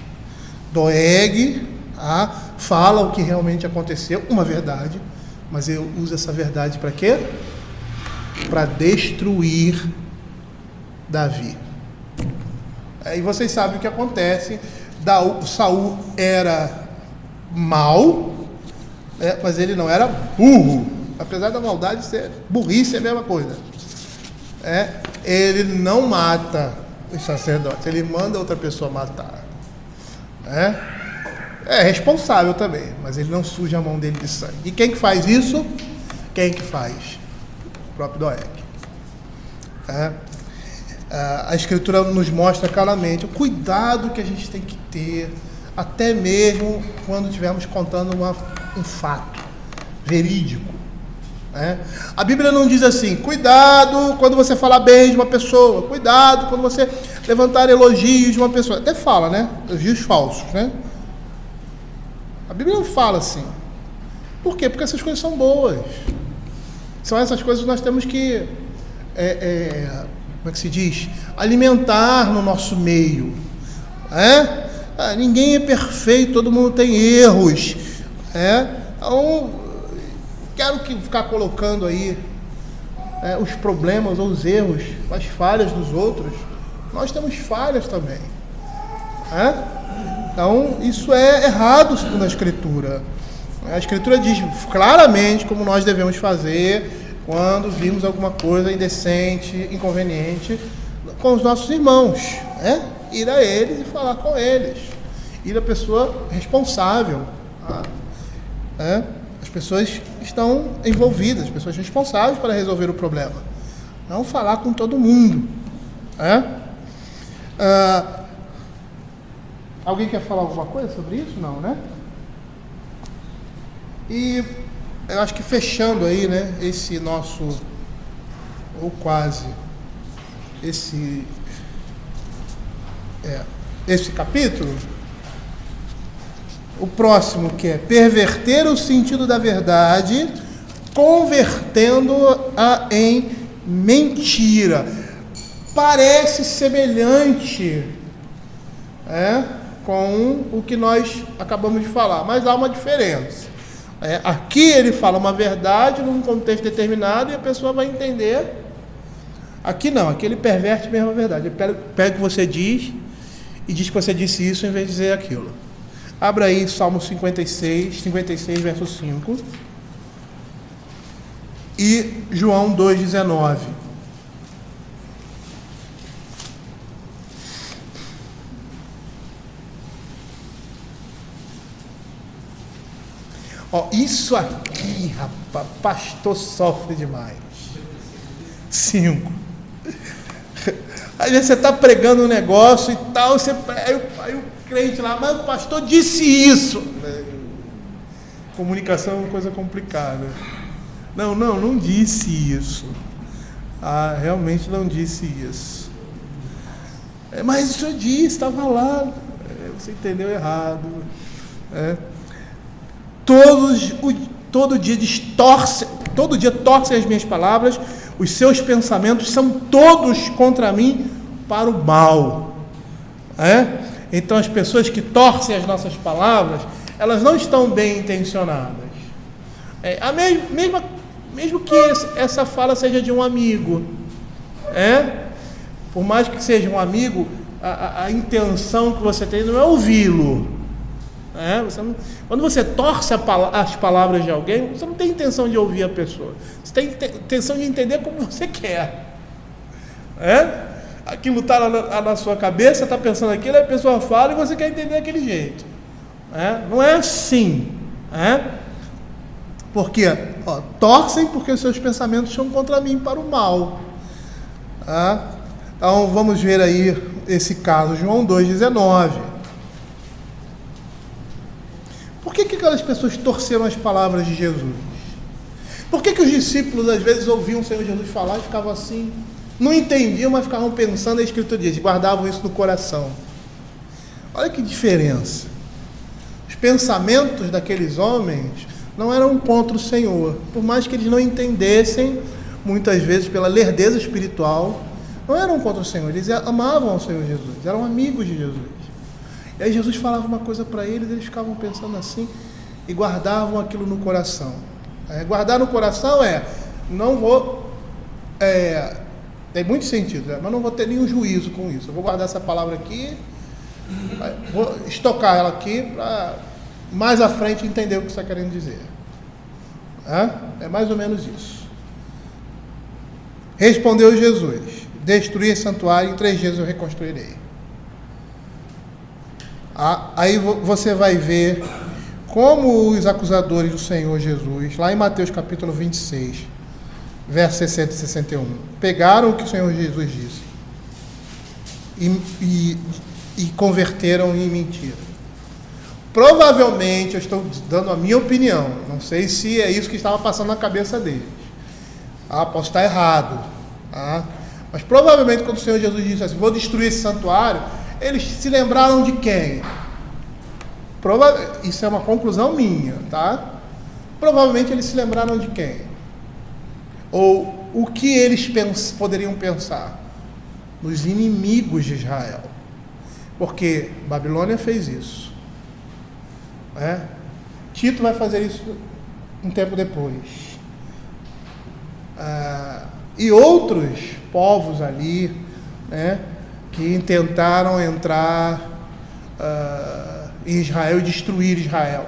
Doeg fala o que realmente aconteceu, uma verdade, mas ele usa essa verdade para quê? Para destruir Davi. E vocês sabem o que acontece. Saul era mau, mas ele não era burro. Apesar da maldade ser burrice, é a mesma coisa. Ele não mata os sacerdotes, ele manda outra pessoa matar. É responsável também, mas ele não suja a mão dele de sangue. E quem que faz isso? Quem que faz? O próprio Doeg. A Escritura nos mostra claramente o cuidado que a gente tem que ter, até mesmo quando estivermos contando um fato verídico. A Bíblia não diz assim: cuidado quando você falar bem de uma pessoa, cuidado quando você levantar elogios de uma pessoa. Até fala, né? Elogios falsos, né? A Bíblia não fala assim. Por quê? Porque essas coisas são boas. São essas coisas que nós temos que, como é que se diz? Alimentar no nosso meio. Ninguém é perfeito, todo mundo tem erros. Então, quero ficar colocando aí os problemas ou os erros, as falhas dos outros. Nós temos falhas também. Então, isso é errado segundo a Escritura. A Escritura diz claramente como nós devemos fazer quando vimos alguma coisa indecente, inconveniente com os nossos irmãos. Ir a eles e falar com eles. Ir à pessoa responsável. As pessoas estão envolvidas, as pessoas responsáveis para resolver o problema. Não falar com todo mundo. Alguém quer falar alguma coisa sobre isso? Não, né? E eu acho que fechando aí, né, esse nosso, ou quase, esse capítulo, o próximo, que é perverter o sentido da verdade, convertendo-a em mentira. Parece semelhante com o que nós acabamos de falar, mas há uma diferença. Aqui ele fala uma verdade num contexto determinado e a pessoa vai entender. Aqui não, aqui ele perverte mesmo a verdade. Ele pega o que você diz e diz que você disse isso em vez de dizer aquilo. Abra aí Salmo 56, verso 5. E João 2,19. Isso aqui, rapaz, pastor sofre demais. 5. Aí você está pregando um negócio e tal, aí o crente lá, mas o pastor disse isso. Comunicação é uma coisa complicada. Não disse isso. Realmente não disse isso. Mas o senhor disse, estava lá. Você entendeu errado. Todo dia torcem as minhas palavras, os seus pensamentos são todos contra mim para o mal. Então as pessoas que torcem as nossas palavras, elas não estão bem intencionadas. Mesmo que essa fala seja de um amigo, por mais que seja um amigo, a intenção que você tem não é ouvi-lo. Quando você torce as palavras de alguém, você não tem intenção de ouvir a pessoa. Você tem intenção de entender como você quer. Aquilo está na sua cabeça, está pensando aquilo, a pessoa fala e você quer entender daquele jeito. Não é assim. Porque torcem porque os seus pensamentos são contra mim para o mal. Então vamos ver aí esse caso, João 2,19. Por que aquelas pessoas torceram as palavras de Jesus? Por que os discípulos às vezes ouviam o Senhor Jesus falar e ficavam assim, não entendiam, mas ficavam pensando, a Escritura diz, guardavam isso no coração? Olha que diferença. Os pensamentos daqueles homens não eram contra o Senhor, por mais que eles não entendessem, muitas vezes pela lerdeza espiritual, não eram contra o Senhor, eles amavam o Senhor Jesus, eram amigos de Jesus. E aí Jesus falava uma coisa para eles, eles ficavam pensando assim e guardavam aquilo no coração. Guardar no coração não vou, tem muito sentido, mas não vou ter nenhum juízo com isso. Eu vou guardar essa palavra aqui, vou estocar ela aqui para mais à frente entender o que você está querendo dizer. É mais ou menos isso. Respondeu Jesus: destruir esse santuário, em 3 dias eu reconstruirei. Aí você vai ver como os acusadores do Senhor Jesus, lá em Mateus capítulo 26, versos 60 e 61, pegaram o que o Senhor Jesus disse e converteram em mentira. Provavelmente, eu estou dando a minha opinião, não sei se é isso que estava passando na cabeça deles. Posso estar errado. Mas provavelmente quando o Senhor Jesus disse assim, vou destruir esse santuário, eles se lembraram de quem? Isso é uma conclusão minha, tá? Provavelmente eles se lembraram de quem? Ou o que eles poderiam pensar? Nos inimigos de Israel. Porque Babilônia fez isso. Tito vai fazer isso um tempo depois. E outros povos ali, que tentaram entrar em Israel e destruir Israel.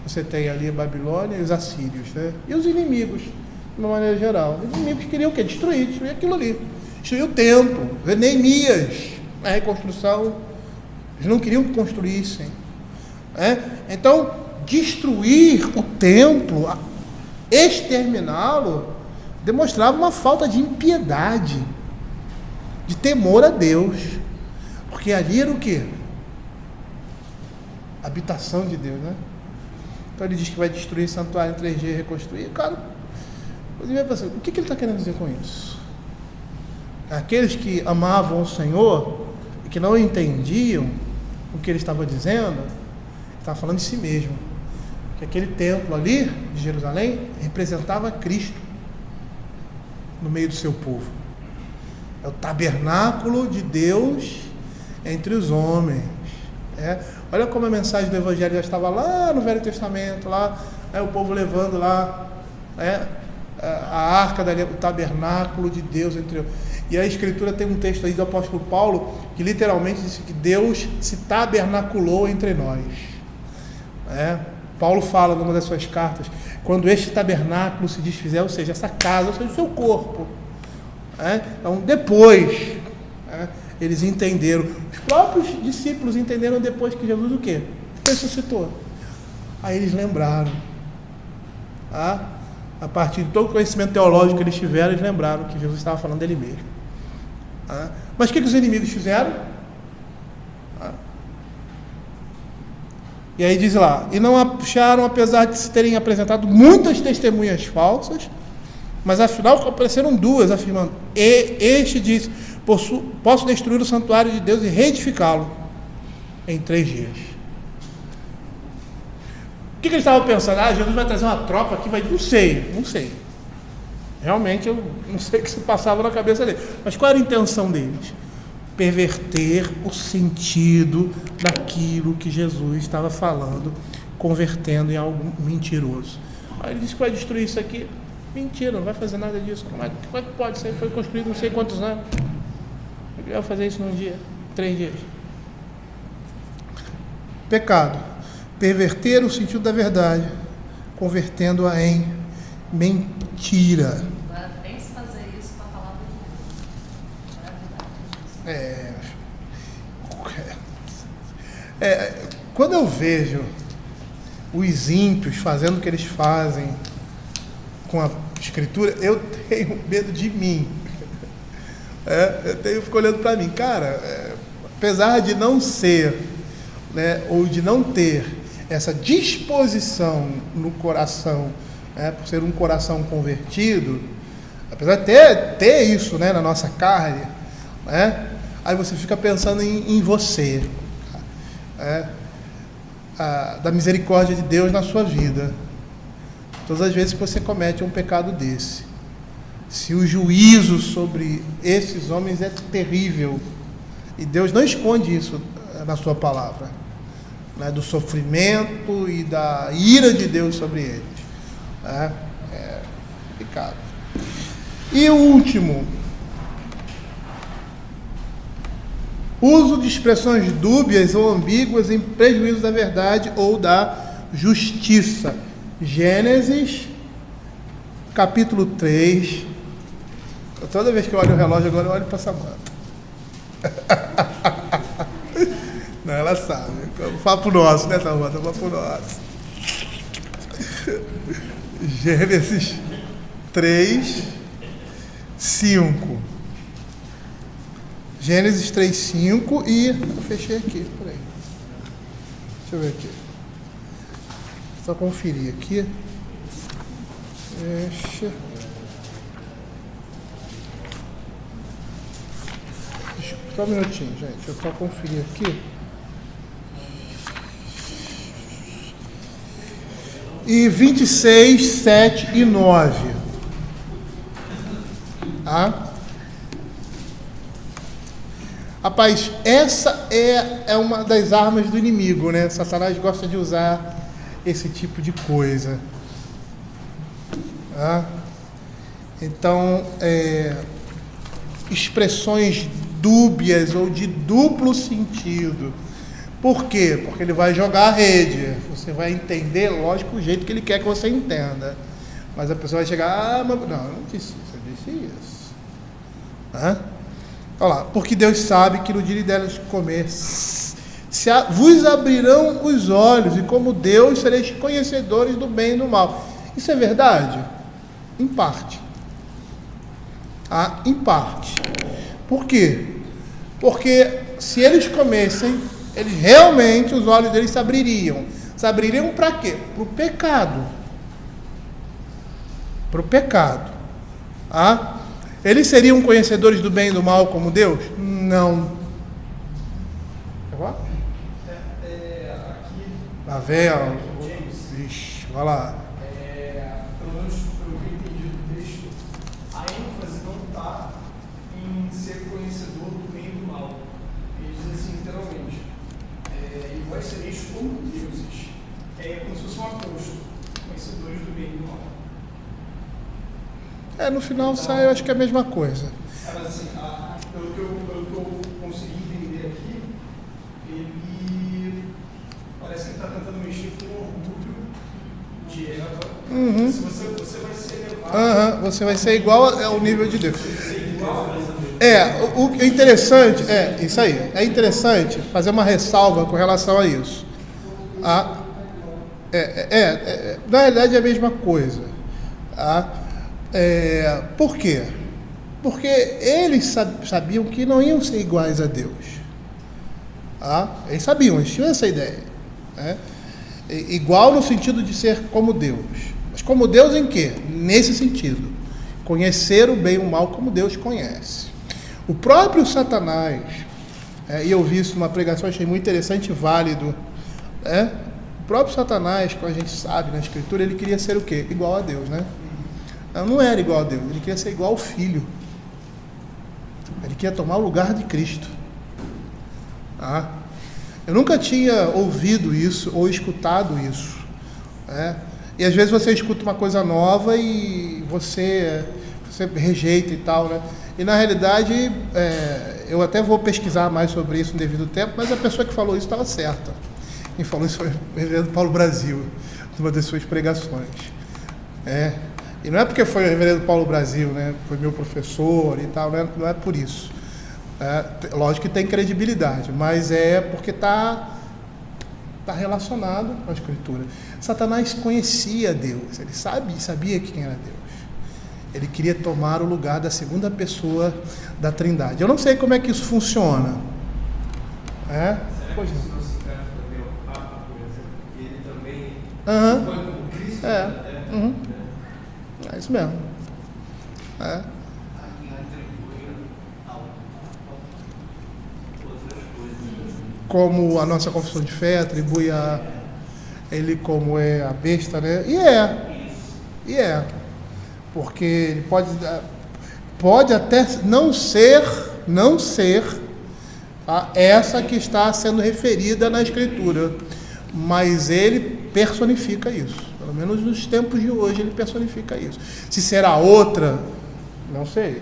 Você tem ali a Babilônia e os assírios, e os inimigos, de uma maneira geral. Os inimigos queriam o quê? Destruir aquilo ali. Destruir o templo. Neemias, a reconstrução. Eles não queriam que construíssem. Então, destruir o templo, exterminá-lo, demonstrava uma falta de impiedade, de temor a Deus, porque ali era o quê? Habitação de Deus, Então ele diz que vai destruir o santuário em 3 dias e reconstruir. Cara, você vai pensar, o que ele está querendo dizer com isso? Aqueles que amavam o Senhor e que não entendiam o que ele estava dizendo, ele estava falando de si mesmo, que aquele templo ali de Jerusalém representava Cristo no meio do seu povo. É o tabernáculo de Deus entre os homens. Olha como a mensagem do Evangelho já estava lá no Velho Testamento, lá, o povo levando lá a arca, o tabernáculo de Deus entre. E a Escritura tem um texto aí do apóstolo Paulo que literalmente diz que Deus se tabernaculou entre nós. Paulo fala numa das suas cartas, quando este tabernáculo se desfizer, ou seja, essa casa, ou seja, o seu corpo. Então, depois, eles entenderam, os próprios discípulos entenderam depois que Jesus o quê? Ressuscitou. Aí eles lembraram. A partir de todo o conhecimento teológico que eles tiveram, eles lembraram que Jesus estava falando dele mesmo. Mas o que os inimigos fizeram? E aí diz lá, e não acharam, apesar de se terem apresentado muitas testemunhas falsas, mas afinal apareceram 2, afirmando, e este disse, posso destruir o santuário de Deus e reedificá-lo em 3 dias. O que eles estavam pensando? Jesus vai trazer uma tropa aqui, não sei. Realmente eu não sei o que se passava na cabeça deles. Mas qual era a intenção deles? perverter o sentido daquilo que Jesus estava falando, convertendo em algo mentiroso. Aí ele disse que vai destruir isso aqui. Mentira, não vai fazer nada disso. Como é que pode? Isso aí foi construído não sei quantos anos. Ele vai fazer isso num dia, 3 dias. Pecado. Perverter o sentido da verdade, convertendo-a em mentira. Agora, pense fazer isso com a palavra de Deus. Quando eu vejo os ímpios fazendo o que eles fazem com a escritura, eu tenho medo de mim. Eu fico olhando para mim. Cara, apesar de não ser, né, ou de não ter essa disposição no coração, por ser um coração convertido, apesar de ter isso, né, na nossa carne, aí você fica pensando em você, da misericórdia de Deus na sua vida. Todas as vezes que você comete um pecado desse, se o juízo sobre esses homens é terrível, e Deus não esconde isso na sua palavra, né, do sofrimento e da ira de Deus sobre eles, é pecado. E o último, uso de expressões dúbias ou ambíguas em prejuízo da verdade ou da justiça. Gênesis, capítulo 3. Toda vez que eu olho o relógio agora, eu olho para Samanta. Não, ela sabe. Papo nosso, né, Samanta? Papo nosso. Gênesis 3, 5. Gênesis 3, 5 e... Eu fechei aqui, peraí. Deixa eu ver aqui. Só conferir aqui. Fecha. Só um minutinho, gente. Deixa eu só conferir aqui. E 26, 7 e 9. Rapaz, essa é uma das armas do inimigo, né? Satanás gosta de usar esse tipo de coisa. Então, expressões dúbias ou de duplo sentido. Por quê? Porque ele vai jogar a rede. Você vai entender, lógico, o jeito que ele quer que você entenda. Mas a pessoa vai chegar, mas não, eu não disse isso, eu disse isso. Olha lá, porque Deus sabe que no dia delas comer, vos abrirão os olhos, e como Deus sereis conhecedores do bem e do mal. Isso é verdade? Em parte. Em parte. Por quê? Porque se eles comessem, eles realmente, os olhos deles se abririam. Se abririam para quê? Para o pecado. Para o pecado. Eles seriam conhecedores do bem e do mal como Deus? Não. Aqui. Lá vem, ó. Vixe, vai lá. Pelo menos pelo que eu entendi do texto, a ênfase não está em ser conhecedor do bem e do mal. Ele diz assim, literalmente. E vós sereis como deuses. Como se fosse um apóstolo, conhecedores do bem e do mal. No final sai, eu acho que é a mesma coisa. Mas assim, pelo que eu consegui entender aqui, ele parece que ele está tentando mexer com o orgulho de Eva. Se você vai ser elevado. Você vai ser igual ao nível de Deus. O interessante, isso aí. É interessante fazer uma ressalva com relação a isso. Na realidade é a mesma coisa. Por quê? Porque eles sabiam que não iam ser iguais a Deus. Eles sabiam, eles tinham essa ideia. Igual no sentido de ser como Deus. Mas como Deus em quê? Nesse sentido. Conhecer o bem e o mal como Deus conhece. O próprio Satanás, e eu vi isso numa pregação, achei muito interessante e válido. O próprio Satanás, como a gente sabe na Escritura, ele queria ser o quê? Igual a Deus, né? Não era igual a Deus, ele queria ser igual ao Filho. Ele queria tomar o lugar de Cristo. Tá? Eu nunca tinha ouvido isso ou escutado isso. Né? E às vezes você escuta uma coisa nova e você rejeita e tal, né? E na realidade, eu até vou pesquisar mais sobre isso no devido tempo, mas a pessoa que falou isso estava certa. Quem falou isso foi o reverendo Paulo Brasil, numa das suas pregações. E não é porque foi o reverendo Paulo Brasil, né? Foi meu professor e tal, não é por isso. Lógico que tem credibilidade, mas é porque está relacionado com a Escritura. Satanás conhecia Deus, ele sabia quem era Deus. Ele queria tomar o lugar da segunda pessoa da Trindade. Eu não sei como é que isso funciona. Será que isso não se encaixa também ao Papa, por exemplo? Porque ele também se põe como Cristo na Terra? É isso mesmo. Como a nossa confissão de fé atribui a ele como a besta, né? E é. Porque ele pode até não ser essa que está sendo referida na Escritura, mas ele personifica isso. Pelo menos nos tempos de hoje ele personifica isso. Se será outra, não sei,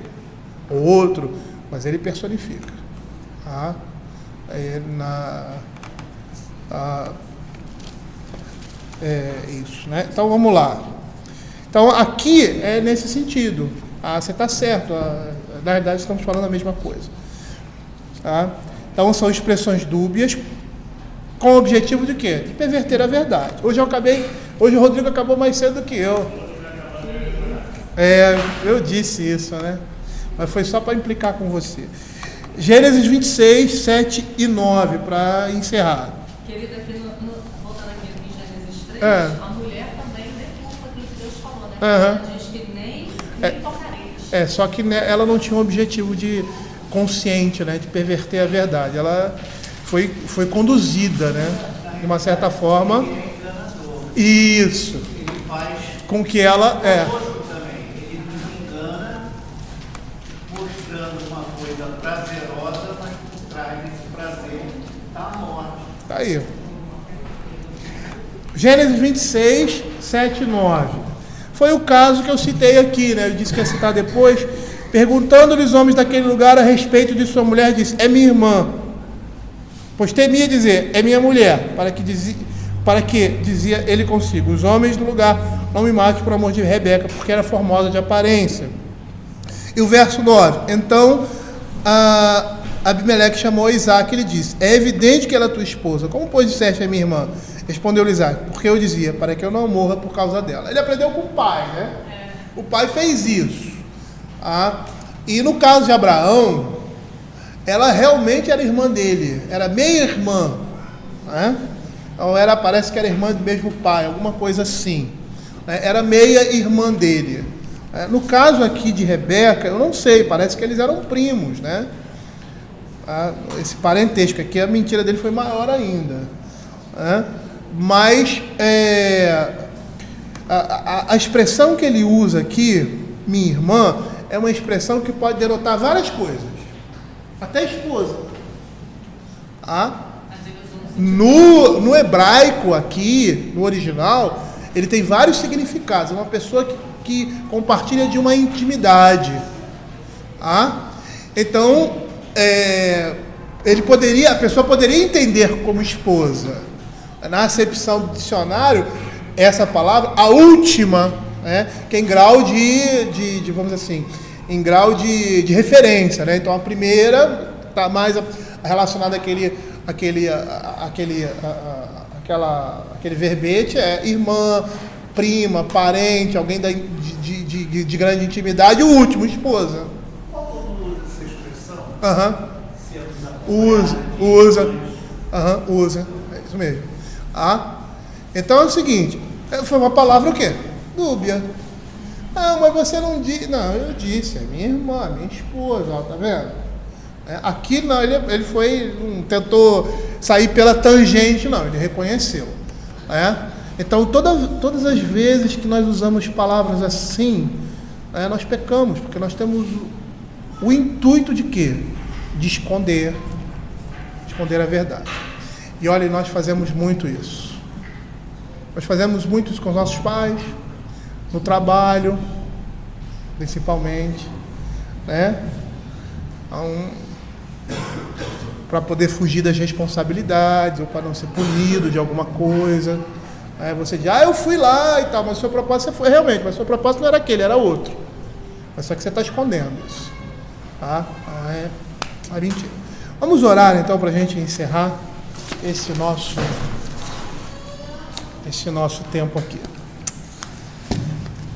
ou outro, mas ele personifica. Tá? Isso, né? Então vamos lá. Então aqui é nesse sentido. Você está certo. Na verdade estamos falando a mesma coisa. Tá? Então são expressões dúbias com o objetivo de quê? De perverter a verdade. Hoje o Rodrigo acabou mais cedo do que eu. Eu disse isso, né? Mas foi só para implicar com você. Gênesis 26, 7 e 9, para encerrar. Querida, aqui voltando aqui em Gênesis 3, a mulher também deturpa aquilo que Deus falou, né? Ela diz que nem tocareis. Só que ela não tinha um objetivo consciente, né, de perverter a verdade. Ela foi conduzida, né, de uma certa forma. Isso. Ele faz com que ela também. Ele nos engana, mostrando uma coisa prazerosa, mas por trás desse prazer está a morte. Tá aí. Gênesis 26, 7 e 9. Foi o caso que eu citei aqui, né? Eu disse que ia citar depois. Perguntando-lhe os homens daquele lugar a respeito de sua mulher, disse: é minha irmã. Pois temia dizer: é minha mulher, para que dizia ele consigo: os homens do lugar não me matem por amor de Rebeca, porque era formosa de aparência. E o verso 9: então Abimeleque chamou a Isaque e lhe disse: é evidente que ela é tua esposa. Como pois disseste é minha irmã? Respondeu-lhe Isaque: porque eu dizia, para que eu não morra por causa dela. Ele aprendeu com o pai, né? O pai fez isso. E no caso de Abraão, ela realmente era irmã dele, era meia-irmã, né? Então parece que era irmã do mesmo pai, alguma coisa assim, né? Era meia-irmã dele. No caso aqui de Rebeca, eu não sei, parece que eles eram primos, né? Esse parentesco aqui, a mentira dele foi maior ainda, né? Mas a expressão que ele usa aqui, minha irmã, é uma expressão que pode denotar várias coisas, até esposa. No hebraico aqui, no original, ele tem vários significados. É uma pessoa que compartilha de uma intimidade. Então, a pessoa poderia entender como esposa. Na acepção do dicionário, essa palavra, a última, né, que é em grau de vamos dizer assim, em grau de referência, né? Então a primeira está mais relacionada àquele verbete, irmã, prima, parente, alguém de grande intimidade, e o último, esposa. Qual usa essa expressão? Usa. É isso mesmo. Então é o seguinte, foi uma palavra o quê? Dúbia. Mas você não disse. Não, eu disse, é minha irmã, minha esposa, ó, tá vendo? Aqui não, ele não tentou sair pela tangente, não, ele reconheceu. Então todas as vezes que nós usamos palavras assim, nós pecamos, porque nós temos o intuito de quê? De esconder, responder a verdade. E olha, nós fazemos muito isso. Nós fazemos muito isso com os nossos pais, no trabalho, principalmente, né? Então, para poder fugir das responsabilidades, ou para não ser punido de alguma coisa. Aí você diz, eu fui lá e tal, mas o seu propósito foi realmente, mas o seu propósito não era aquele, era outro. Mas só que você está escondendo isso. Tá? É mentira. Vamos orar então para a gente encerrar esse nosso tempo aqui.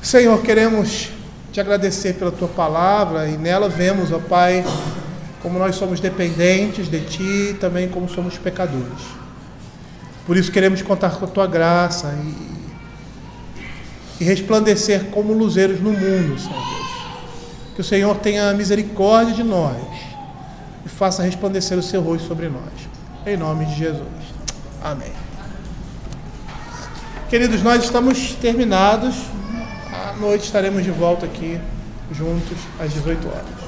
Senhor, queremos te agradecer pela tua palavra e nela vemos, ó Pai, como nós somos dependentes de ti e também como somos pecadores. Por isso queremos contar com a tua graça e resplandecer como luzeiros no mundo, Senhor Deus. Que o Senhor tenha misericórdia de nós e faça resplandecer o seu rosto sobre nós. Em nome de Jesus. Amém. Queridos, nós estamos terminados. À noite estaremos de volta aqui juntos às 18 horas.